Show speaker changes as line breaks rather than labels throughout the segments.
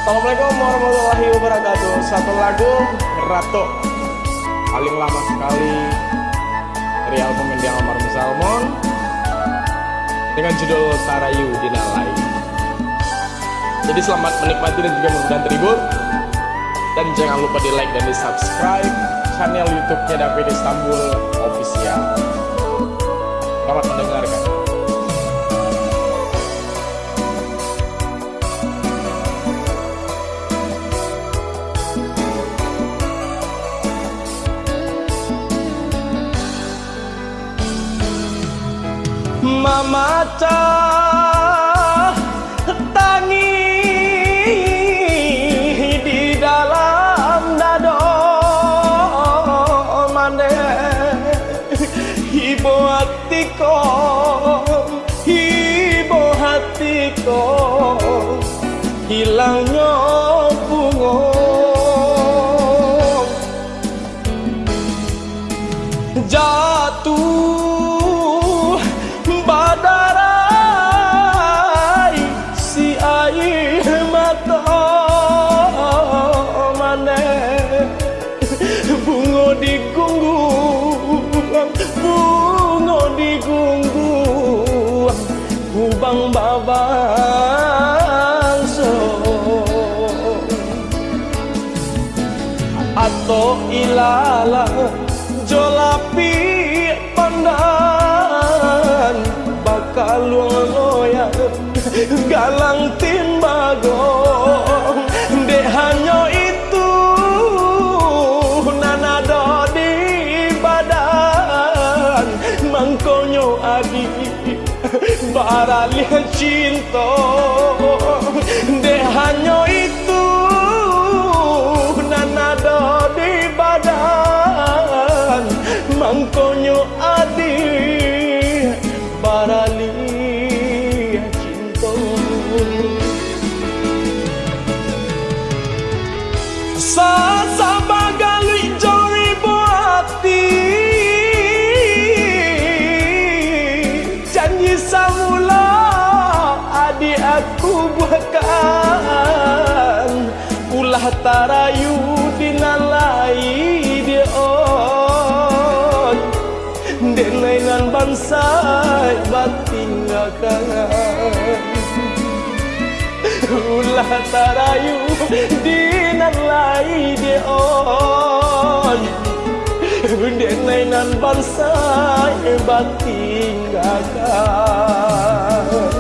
Assalamualaikum warahmatullahi wabarakatuh. Satu lagu Ratu paling lama sekali dari album Mendiang Almarhum Salmon dengan judul Tarayu Dinalai. Jadi selamat menikmati dan juga mudah-mudahan terhibur. Dan jangan lupa di like dan di subscribe channel YouTube-nya David Istanbul Official. Selamat mendengarkan.
Mamata tangi di dalam dado mane ibu hatiko hilangnya bunga jatuh badarai si air mata mana bunga digunggu ubang babang so atau ilala jolapi pandan bakal loya galang timbagong dek hanya itu nanado di badan mangkonyo adi baralia cinta dek hanya itu nanado di badan mangkonyo adi baralia cinta sa bagali jori buati janji samula adik aku buatkan ulah tarayu dinalai dia on denainan bansai batinggakan ulah tarayu dinalai dia on denainan bansai batinggakan.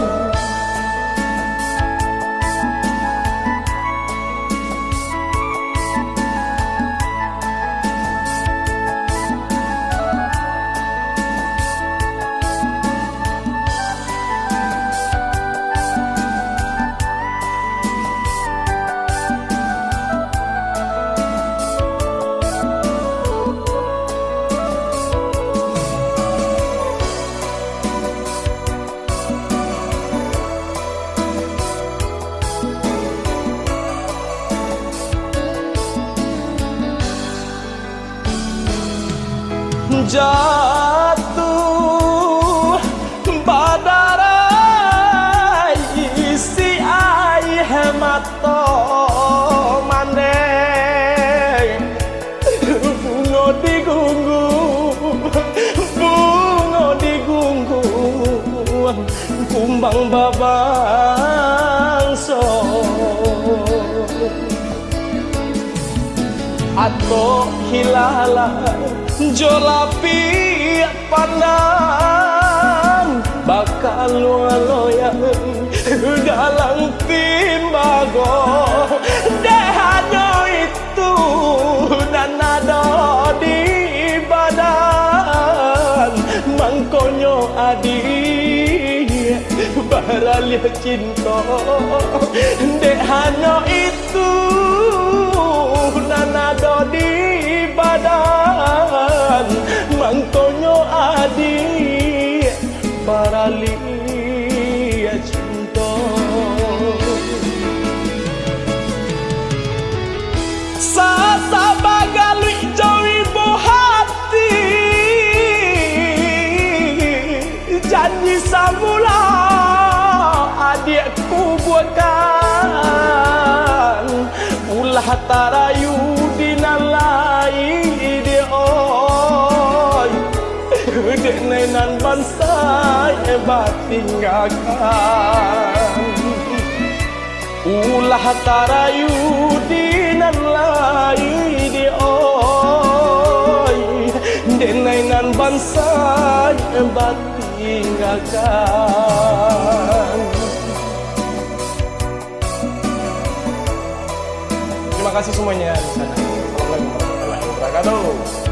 Jatuh badarai isi air mata mandai bunga digunggu kumbang babang so atau hilala jolapi pandan bakal loya galang timbago deh hanya itu dan ada di badan mangkonyo adi baralia cinta deh hanya itu dan ada di badan mangkonyo adi baralia cinta sa bagali jauhi bohati janji samula adikku buatkan ulah tarayu dinalai de oi denenan bangsa hebat tinggalkan ulah tarayu dinalai de oi denenan bangsa hebat tinggalkan.
Terima kasih semuanya di sana. Assalamualaikum warahmatullahi wabarakatuh.